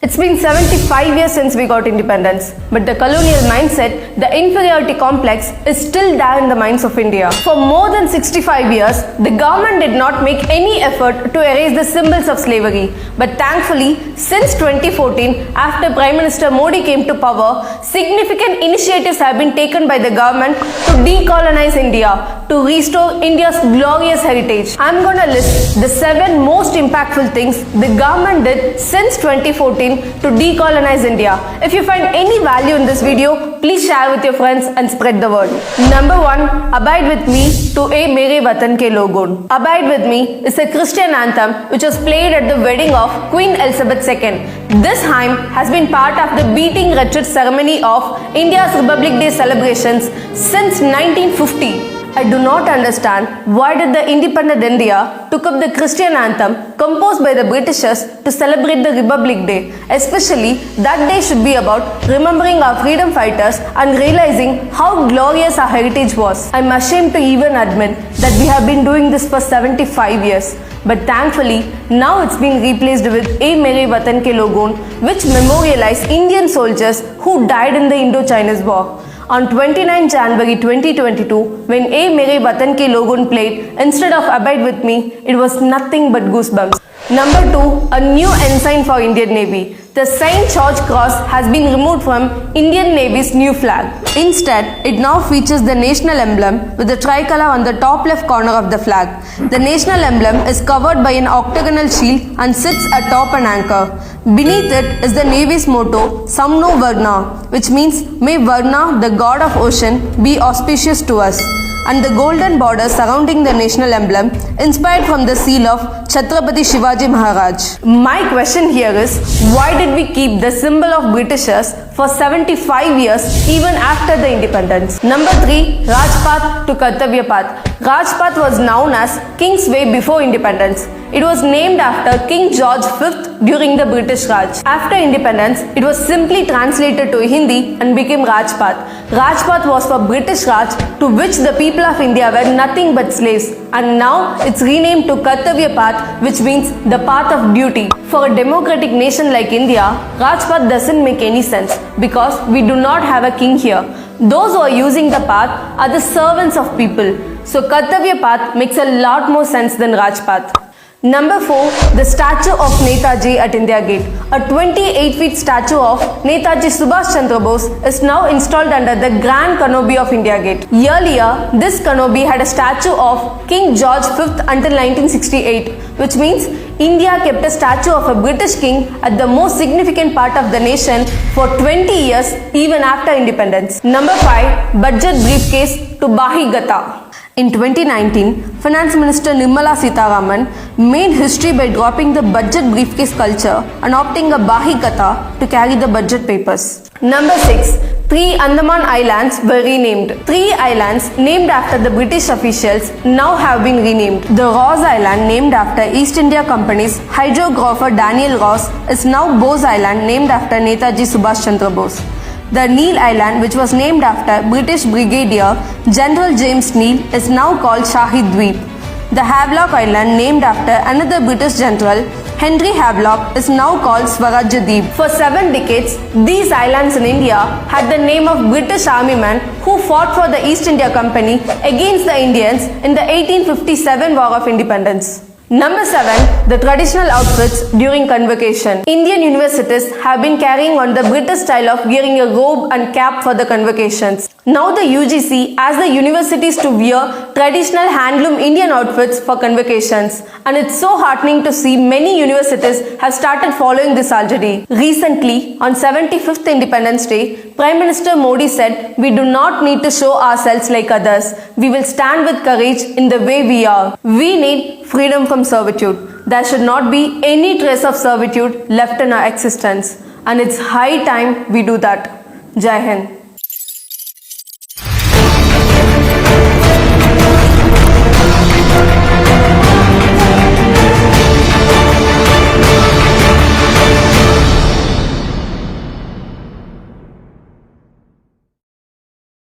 It's been 75 years since we got independence, but the colonial mindset, the inferiority complex, is still there in the minds of India. For more than 65 years, the government did not make any effort to erase the symbols of slavery. But thankfully, since 2014, after Prime Minister Modi came to power, significant initiatives have been taken by the government to decolonize India, to restore India's glorious heritage. I'm gonna list the 7 most impactful things the government did since 2014 to decolonize India. If you find any value in this video, please share with your friends and spread the word. Number 1, Abide With Me to A Mere Watan Ke Logon. Abide With Me is a Christian anthem which was played at the wedding of Queen Elizabeth II. This hymn has been part of the beating retreat ceremony of India's Republic Day celebrations since 1950. I do not understand why did the independent India took up the Christian anthem composed by the Britishers to celebrate the Republic Day. Especially that day should be about remembering our freedom fighters and realizing how glorious our heritage was. I'm ashamed to even admit that we have been doing this for 75 years. But thankfully, now it's been replaced with A Mere Watan Ke Logon, which memorialize Indian soldiers who died in the Indo-Chinese War. On 29 January 2022, when A Mere Watan Ke Logon played instead of Abide With Me, it was nothing but goosebumps. Number 2, a new ensign for Indian Navy. The St. George Cross has been removed from Indian Navy's new flag. Instead, it now features the national emblem with the tricolour on the top left corner of the flag. The national emblem is covered by an octagonal shield and sits atop an anchor. Beneath it is the Navy's motto, Samno Varna, which means, May Varna, the god of ocean, be auspicious to us, and the golden border surrounding the national emblem, inspired from the seal of Chhatrapati Shivaji Maharaj. My question here is, why did we keep the symbol of Britishers for 75 years even after the independence? Number 3, Rajpath to Kartavya Path. Rajpath was known as King's Way before independence. It was named after King George V during the British Raj. After independence, it was simply translated to Hindi and became Rajpath. Rajpath was for British Raj, to which the people of India were nothing but slaves, and now it's renamed to Kartavya Path, which means the path of duty. For a democratic nation like India, Rajpath doesn't make any sense because we do not have a king here. Those who are using the path are the servants of people. So Kartavya Path makes a lot more sense than Rajpath. Number 4, the statue of Netaji at India Gate. A 28-feet statue of Netaji Subhash Chandra Bose is now installed under the Grand Canopy of India Gate. Earlier, this canopy had a statue of King George V until 1968, which means India kept a statue of a British king at the most significant part of the nation for 20 years even after independence. Number 5, budget briefcase to Bahi Gata. In 2019, Finance Minister Nirmala Sitharaman made history by dropping the budget briefcase culture and opting a Bahi Gata to carry the budget papers. Number 6, 3 Andaman Islands were renamed. 3 islands named after the British officials now have been renamed. The Ross Island, named after East India Company's hydrographer Daniel Ross, is now Bose Island, named after Netaji Subhash Chandra Bose. The Neil Island, which was named after British Brigadier General James Neil, is now called Shahid Dweep. The Havelock Island, named after another British general, Henry Havelock, is now called Swarajya Deep. For 7 decades, these islands in India had the name of British army men who fought for the East India Company against the Indians in the 1857 War of Independence. Number 7, the traditional outfits during convocation. Indian universities have been carrying on the British style of wearing a robe and cap for the convocations. Now the UGC asks the universities to wear traditional handloom Indian outfits for convocations, and it's so heartening to see many universities have started following this already. Recently, on 75th Independence Day, Prime Minister Modi said, "We do not need to show ourselves like others. We will stand with courage in the way we are. We need freedom from servitude. There should not be any trace of servitude left in our existence, and it's high time we do that." Jai Hind.